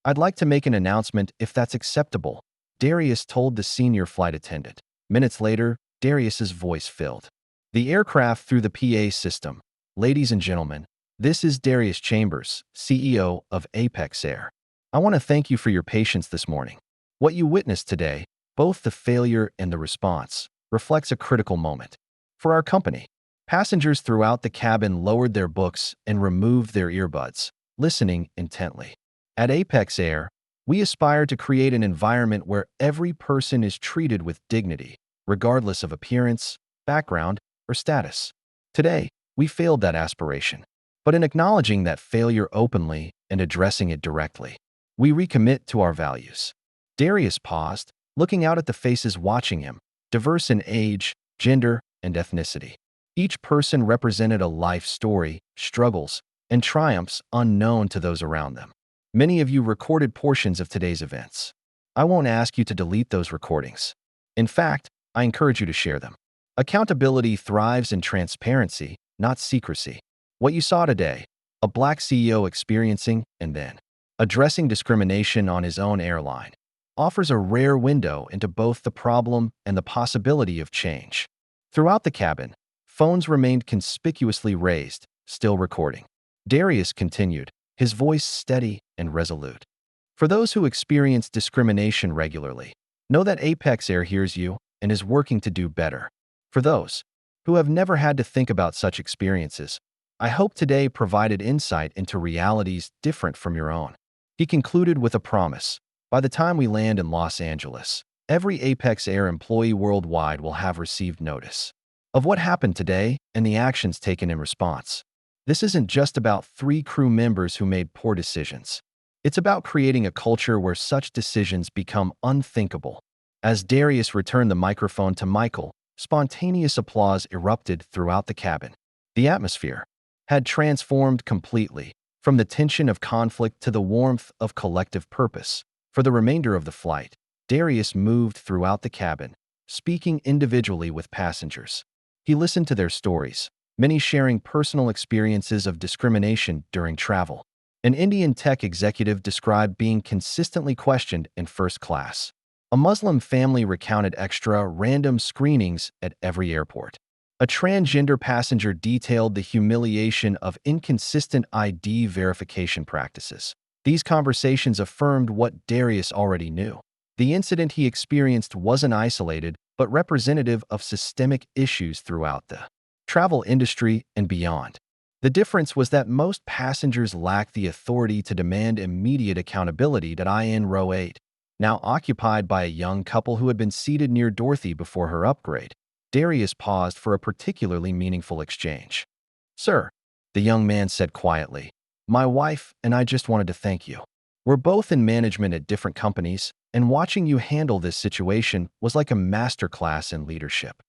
"I'd like to make an announcement if that's acceptable," Darius told the senior flight attendant. Minutes later, Darius's voice filled the aircraft through the PA system. "Ladies and gentlemen, this is Darius Chambers, CEO of Apex Air. I want to thank you for your patience this morning. What you witnessed today, both the failure and the response, reflects a critical moment for our company." Passengers throughout the cabin lowered their books and removed their earbuds, listening intently. At Apex Air, we aspire to create an environment where every person is treated with dignity, regardless of appearance, background, or status. Today, we failed that aspiration. But in acknowledging that failure openly and addressing it directly, we recommit to our values. Darius paused, looking out at the faces watching him, diverse in age, gender, and ethnicity. Each person represented a life story, struggles, and triumphs unknown to those around them. Many of you recorded portions of today's events. I won't ask you to delete those recordings. In fact, I encourage you to share them. Accountability thrives in transparency, not secrecy. What you saw today, a Black CEO experiencing and then addressing discrimination on his own airline, offers a rare window into both the problem and the possibility of change. Throughout the cabin, phones remained conspicuously raised, still recording. Darius continued, his voice steady and resolute. "For those who experience discrimination regularly, know that Apex Air hears you and is working to do better. For those who have never had to think about such experiences, I hope today provided insight into realities different from your own." He concluded with a promise. "By the time we land in Los Angeles, every Apex Air employee worldwide will have received notice of what happened today and the actions taken in response. This isn't just about 3 crew members who made poor decisions. It's about creating a culture where such decisions become unthinkable." As Darius returned the microphone to Michael, spontaneous applause erupted throughout the cabin. The atmosphere had transformed completely, from the tension of conflict to the warmth of collective purpose. For the remainder of the flight, Darius moved throughout the cabin, speaking individually with passengers. He listened to their stories, many sharing personal experiences of discrimination during travel. An Indian tech executive described being consistently questioned in first class. A Muslim family recounted extra random screenings at every airport. A transgender passenger detailed the humiliation of inconsistent ID verification practices. These conversations affirmed what Darius already knew. The incident he experienced wasn't isolated, but representative of systemic issues throughout the travel industry and beyond. The difference was that most passengers lacked the authority to demand immediate accountability. In row 8, now occupied by a young couple who had been seated near Dorothy before her upgrade, Darius paused for a particularly meaningful exchange. "Sir," the young man said quietly, "my wife and I just wanted to thank you. We're both in management at different companies, and watching you handle this situation was like a masterclass in leadership."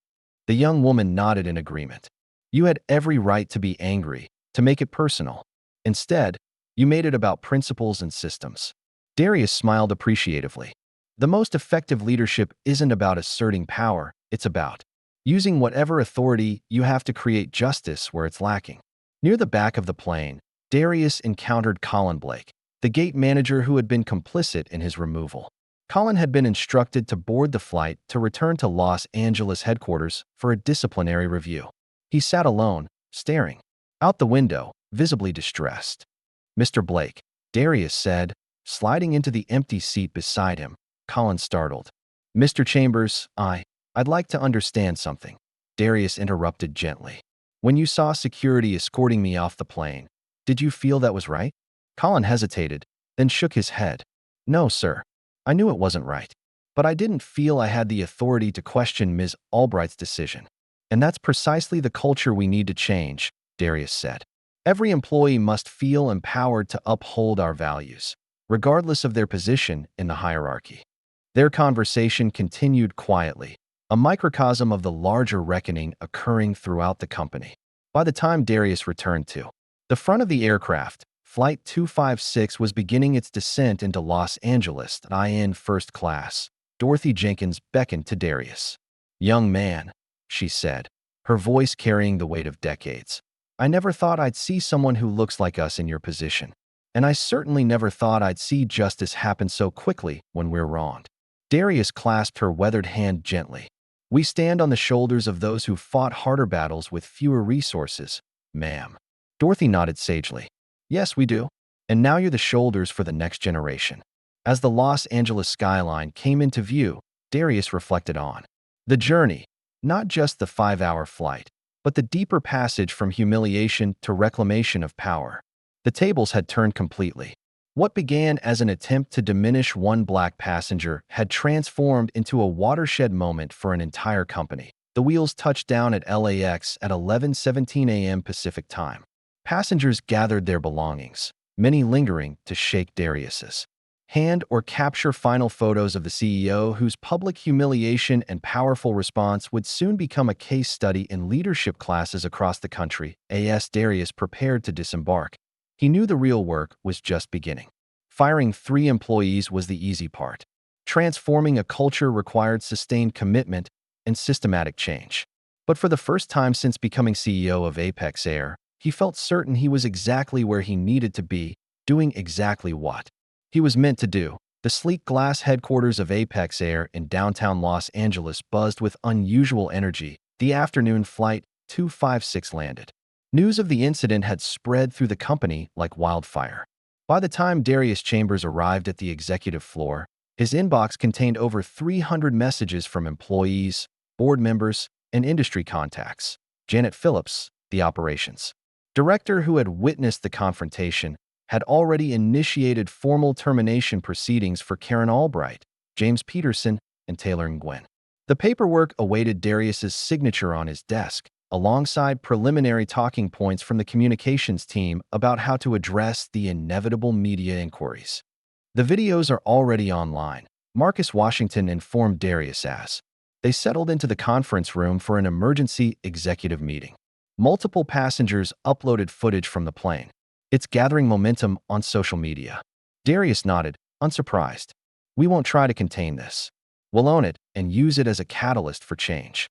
The young woman nodded in agreement. "You had every right to be angry, to make it personal. Instead, you made it about principles and systems." Darius smiled appreciatively. The most effective leadership isn't about asserting power, it's about using whatever authority you have to create justice where it's lacking. Near the back of the plane, Darius encountered Colin Blake, the gate manager who had been complicit in his removal. Colin had been instructed to board the flight to return to Los Angeles headquarters for a disciplinary review. He sat alone, staring out the window, visibly distressed. "Mr. Blake," Darius said, sliding into the empty seat beside him. Colin startled. "Mr. Chambers, I'd like to understand something," Darius interrupted gently. "When you saw security escorting me off the plane, did you feel that was right?" Colin hesitated, then shook his head. "No, sir. I knew it wasn't right. But I didn't feel I had the authority to question Ms. Albright's decision. And that's precisely the culture we need to change," Darius said. "Every employee must feel empowered to uphold our values, regardless of their position in the hierarchy." Their conversation continued quietly, a microcosm of the larger reckoning occurring throughout the company. By the time Darius returned to the front of the aircraft, Flight 256 was beginning its descent into Los Angeles in first class. Dorothy Jenkins beckoned to Darius. "Young man," she said, her voice carrying the weight of decades, "I never thought I'd see someone who looks like us in your position. And I certainly never thought I'd see justice happen so quickly when we're wronged." Darius clasped her weathered hand gently. "We stand on the shoulders of those who fought harder battles with fewer resources, ma'am." Dorothy nodded sagely. "Yes, we do. And now you're the shoulders for the next generation." As the Los Angeles skyline came into view, Darius reflected on the journey, not just the 5-hour flight, but the deeper passage from humiliation to reclamation of power. The tables had turned completely. What began as an attempt to diminish one black passenger had transformed into a watershed moment for an entire company. The wheels touched down at LAX at 11:17 a.m. Pacific time. Passengers gathered their belongings, many lingering to shake Darius's hand or capture final photos of the CEO, whose public humiliation and powerful response would soon become a case study in leadership classes across the country. As Darius prepared to disembark, he knew the real work was just beginning. Firing 3 employees was the easy part. Transforming a culture required sustained commitment and systematic change. But for the first time since becoming CEO of Apex Air, he felt certain he was exactly where he needed to be, doing exactly what he was meant to do. The sleek glass headquarters of Apex Air in downtown Los Angeles buzzed with unusual energy. The afternoon Flight 256 landed. News of the incident had spread through the company like wildfire. By the time Darius Chambers arrived at the executive floor, his inbox contained over 300 messages from employees, board members, and industry contacts. Janet Phillips, the operations director who had witnessed the confrontation, had already initiated formal termination proceedings for Karen Albright, James Peterson, and Taylor Nguyen. The paperwork awaited Darius's signature on his desk, alongside preliminary talking points from the communications team about how to address the inevitable media inquiries. "The videos are already online," Marcus Washington informed Darius as they settled into the conference room for an emergency executive meeting. Multiple passengers uploaded footage from the plane. "It's gathering momentum on social media." Darius nodded, unsurprised. "We won't try to contain this. We'll own it and use it as a catalyst for change."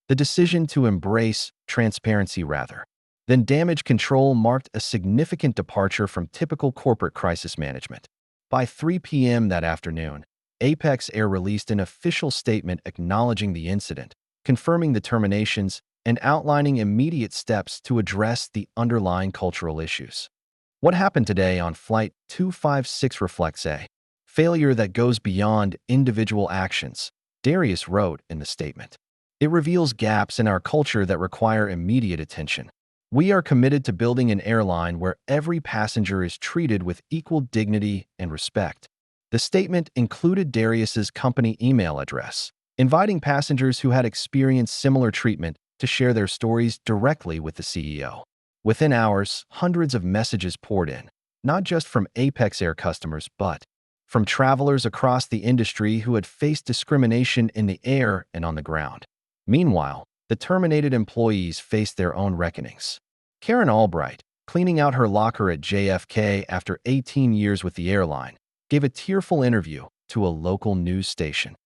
The decision to embrace transparency rather than damage control marked a significant departure from typical corporate crisis management. By 3 p.m. that afternoon, Apex Air released an official statement acknowledging the incident, confirming the terminations, and outlining immediate steps to address the underlying cultural issues. What happened today on Flight 256 reflects a failure that goes beyond individual actions, Darius wrote in the statement. It reveals gaps in our culture that require immediate attention. We are committed to building an airline where every passenger is treated with equal dignity and respect. The statement included Darius's company email address, inviting passengers who had experienced similar treatment to share their stories directly with the CEO. Within hours, hundreds of messages poured in, not just from Apex Air customers, but from travelers across the industry who had faced discrimination in the air and on the ground. Meanwhile, the terminated employees faced their own reckonings. Karen Albright, cleaning out her locker at JFK after 18 years with the airline, gave a tearful interview to a local news station.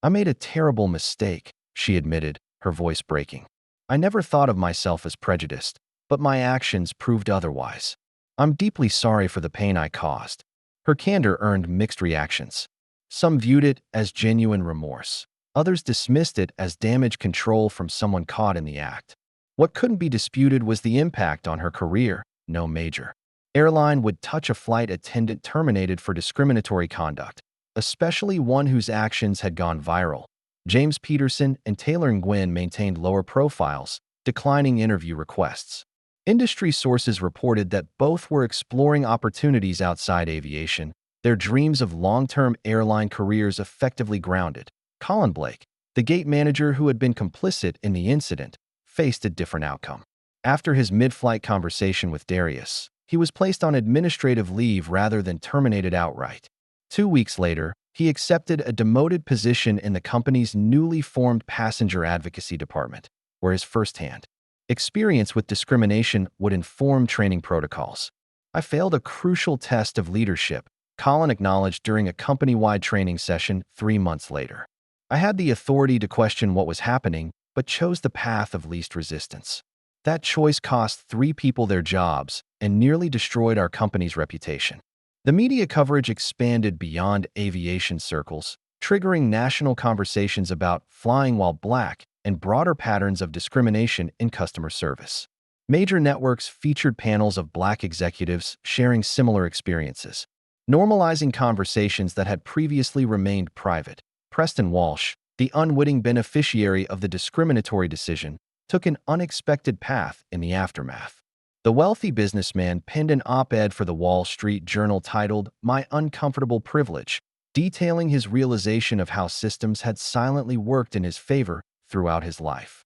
"I made a terrible mistake," she admitted, her voice breaking. "I never thought of myself as prejudiced, but my actions proved otherwise. I'm deeply sorry for the pain I caused." Her candor earned mixed reactions. Some viewed it as genuine remorse. Others dismissed it as damage control from someone caught in the act. What couldn't be disputed was the impact on her career, no major airline would touch a flight attendant terminated for discriminatory conduct, especially one whose actions had gone viral. James Peterson and Taylor Nguyen maintained lower profiles, declining interview requests. Industry sources reported that both were exploring opportunities outside aviation, their dreams of long-term airline careers effectively grounded. Colin Blake, the gate manager who had been complicit in the incident, faced a different outcome. After his mid-flight conversation with Darius, he was placed on administrative leave rather than terminated outright. 2 weeks later, he accepted a demoted position in the company's newly formed passenger advocacy department, where his firsthand experience with discrimination would inform training protocols. "I failed a crucial test of leadership," Colin acknowledged during a company-wide training session 3 months later. "I had the authority to question what was happening, but chose the path of least resistance. That choice cost 3 people their jobs and nearly destroyed our company's reputation." The media coverage expanded beyond aviation circles, triggering national conversations about flying while black and broader patterns of discrimination in customer service. Major networks featured panels of black executives sharing similar experiences, normalizing conversations that had previously remained private. Preston Walsh, the unwitting beneficiary of the discriminatory decision, took an unexpected path in the aftermath. The wealthy businessman penned an op-ed for the Wall Street Journal titled "My Uncomfortable Privilege," detailing his realization of how systems had silently worked in his favor throughout his life.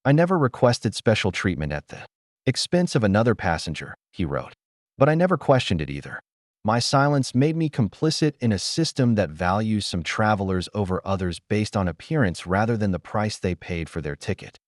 "I never requested special treatment at the expense of another passenger," he wrote, "but I never questioned it either. My silence made me complicit in a system that values some travelers over others based on appearance rather than the price they paid for their ticket."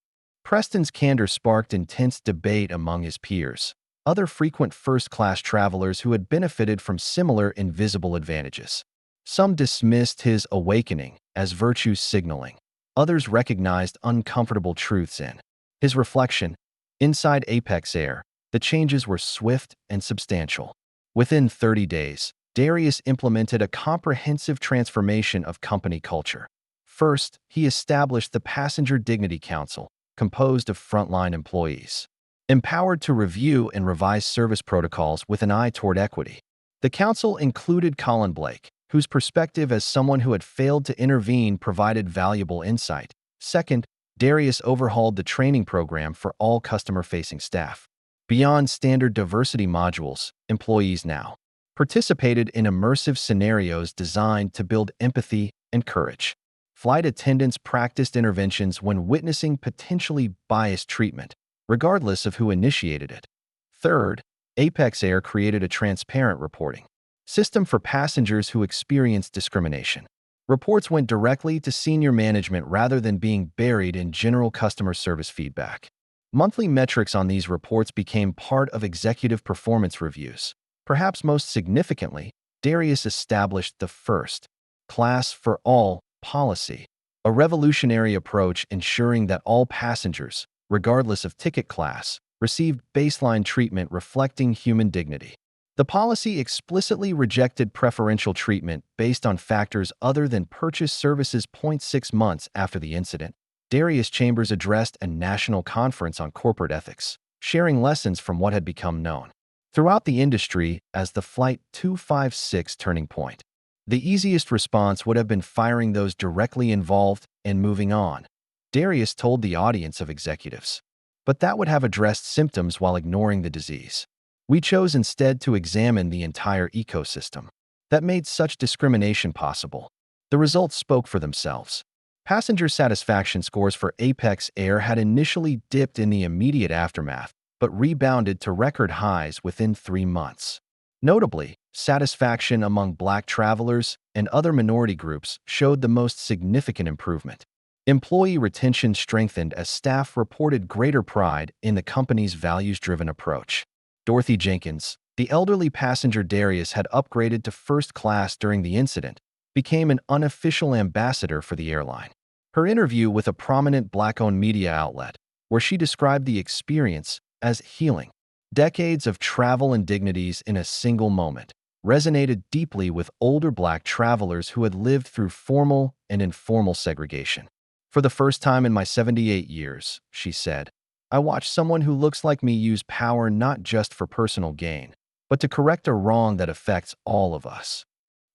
Preston's candor sparked intense debate among his peers, other frequent first-class travelers who had benefited from similar invisible advantages. Some dismissed his awakening as virtue signaling. Others recognized uncomfortable truths in his reflection. Inside Apex Air, the changes were swift and substantial. Within 30 days, Darius implemented a comprehensive transformation of company culture. First, he established the Passenger Dignity Council, composed of frontline employees, empowered to review and revise service protocols with an eye toward equity. The council included Colin Blake, whose perspective as someone who had failed to intervene provided valuable insight. Second, Darius overhauled the training program for all customer-facing staff. Beyond standard diversity modules, employees now participated in immersive scenarios designed to build empathy and courage. Flight attendants practiced interventions when witnessing potentially biased treatment, regardless of who initiated it. Third, Apex Air created a transparent reporting system for passengers who experienced discrimination. Reports went directly to senior management rather than being buried in general customer service feedback. Monthly metrics on these reports became part of executive performance reviews. Perhaps most significantly, Darius established the first class for all policy, a revolutionary approach ensuring that all passengers, regardless of ticket class, received baseline treatment reflecting human dignity. The policy explicitly rejected preferential treatment based on factors other than purchase services. 6 months after the incident, Darius Chambers addressed a national conference on corporate ethics, sharing lessons from what had become known throughout the industry as the Flight 256 turning point. The easiest response would have been firing those directly involved and moving on, Darius told the audience of executives. But that would have addressed symptoms while ignoring the disease. We chose instead to examine the entire ecosystem that made such discrimination possible. The results spoke for themselves. Passenger satisfaction scores for Apex Air had initially dipped in the immediate aftermath, but rebounded to record highs within 3 months. Notably, satisfaction among Black travelers and other minority groups showed the most significant improvement. Employee retention strengthened as staff reported greater pride in the company's values-driven approach. Dorothy Jenkins, the elderly passenger Darius had upgraded to first class during the incident, became an unofficial ambassador for the airline. Her interview with a prominent Black-owned media outlet, where she described the experience as healing, decades of travel and dignities in a single moment, resonated deeply with older Black travelers who had lived through formal and informal segregation. For the first time in my 78 years, she said, I watched someone who looks like me use power not just for personal gain, but to correct a wrong that affects all of us.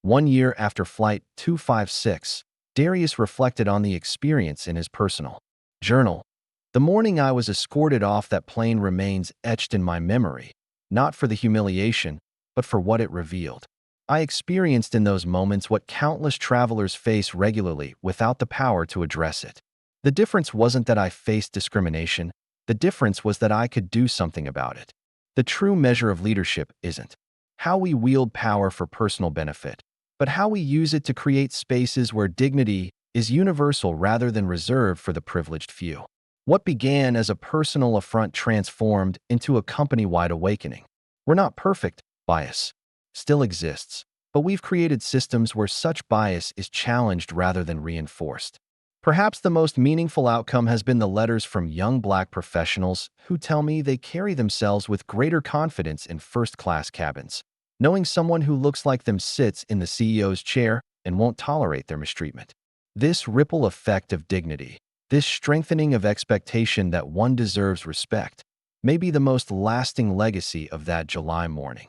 1 year after Flight 256, Darius reflected on the experience in his personal journal. The morning I was escorted off that plane remains etched in my memory, not for the humiliation, but for what it revealed. I experienced in those moments what countless travelers face regularly without the power to address it. The difference wasn't that I faced discrimination. The difference was that I could do something about it. The true measure of leadership isn't how we wield power for personal benefit, but how we use it to create spaces where dignity is universal rather than reserved for the privileged few. What began as a personal affront transformed into a company-wide awakening. We're not perfect. Bias still exists, but we've created systems where such bias is challenged rather than reinforced. Perhaps the most meaningful outcome has been the letters from young Black professionals who tell me they carry themselves with greater confidence in first-class cabins, knowing someone who looks like them sits in the CEO's chair and won't tolerate their mistreatment. This ripple effect of dignity, this strengthening of expectation that one deserves respect, may be the most lasting legacy of that July morning.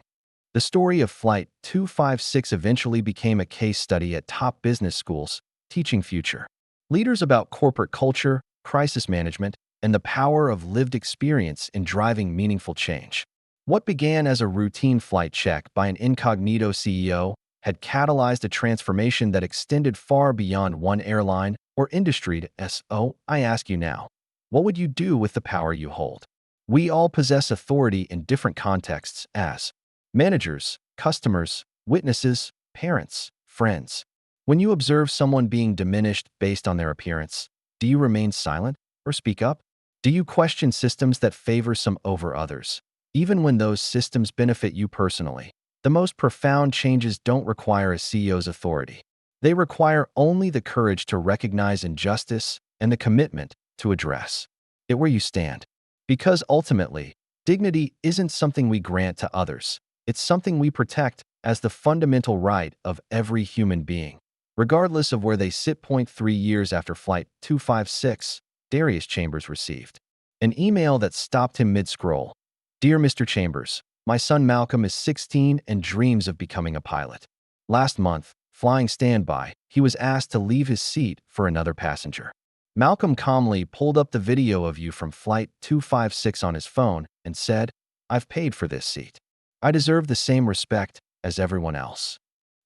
The story of Flight 256 eventually became a case study at top business schools, teaching future leaders about corporate culture, crisis management, and the power of lived experience in driving meaningful change. What began as a routine flight check by an incognito CEO had catalyzed a transformation that extended far beyond one airline or industry. So, I ask you now, what would you do with the power you hold? We all possess authority in different contexts as managers, customers, witnesses, parents, friends. When you observe someone being diminished based on their appearance, do you remain silent or speak up? Do you question systems that favor some over others, even when those systems benefit you personally? The most profound changes don't require a CEO's authority. They require only the courage to recognize injustice and the commitment to address it where you stand. Because ultimately, dignity isn't something we grant to others. It's something we protect as the fundamental right of every human being, regardless of where they sit. 3 years after Flight 256, Darius Chambers received an email that stopped him mid-scroll. Dear Mr. Chambers, my son Malcolm is 16 and dreams of becoming a pilot. Last month, flying standby, he was asked to leave his seat for another passenger. Malcolm calmly pulled up the video of you from Flight 256 on his phone and said, I've paid for this seat. I deserve the same respect as everyone else.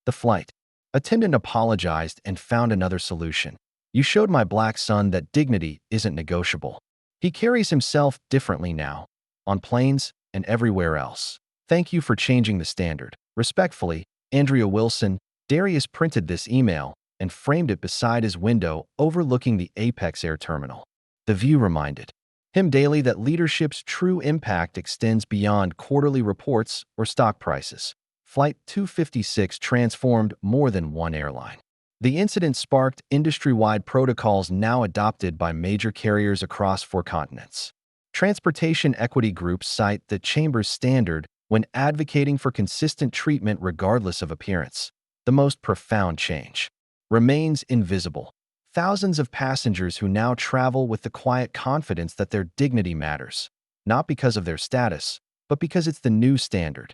The flight attendant apologized and found another solution. You showed my Black son that dignity isn't negotiable. He carries himself differently now, on planes and everywhere else. Thank you for changing the standard. Respectfully, Andrea Wilson. Darius printed this email and framed it beside his window overlooking the Apex Air terminal. The View reminded him daily that leadership's true impact extends beyond quarterly reports or stock prices. Flight 256 transformed more than one airline. The incident sparked industry-wide protocols now adopted by major carriers across 4 continents. Transportation equity groups cite the Chambers standard when advocating for consistent treatment regardless of appearance. The most profound change remains invisible. Thousands of passengers who now travel with the quiet confidence that their dignity matters, not because of their status, but because it's the new standard.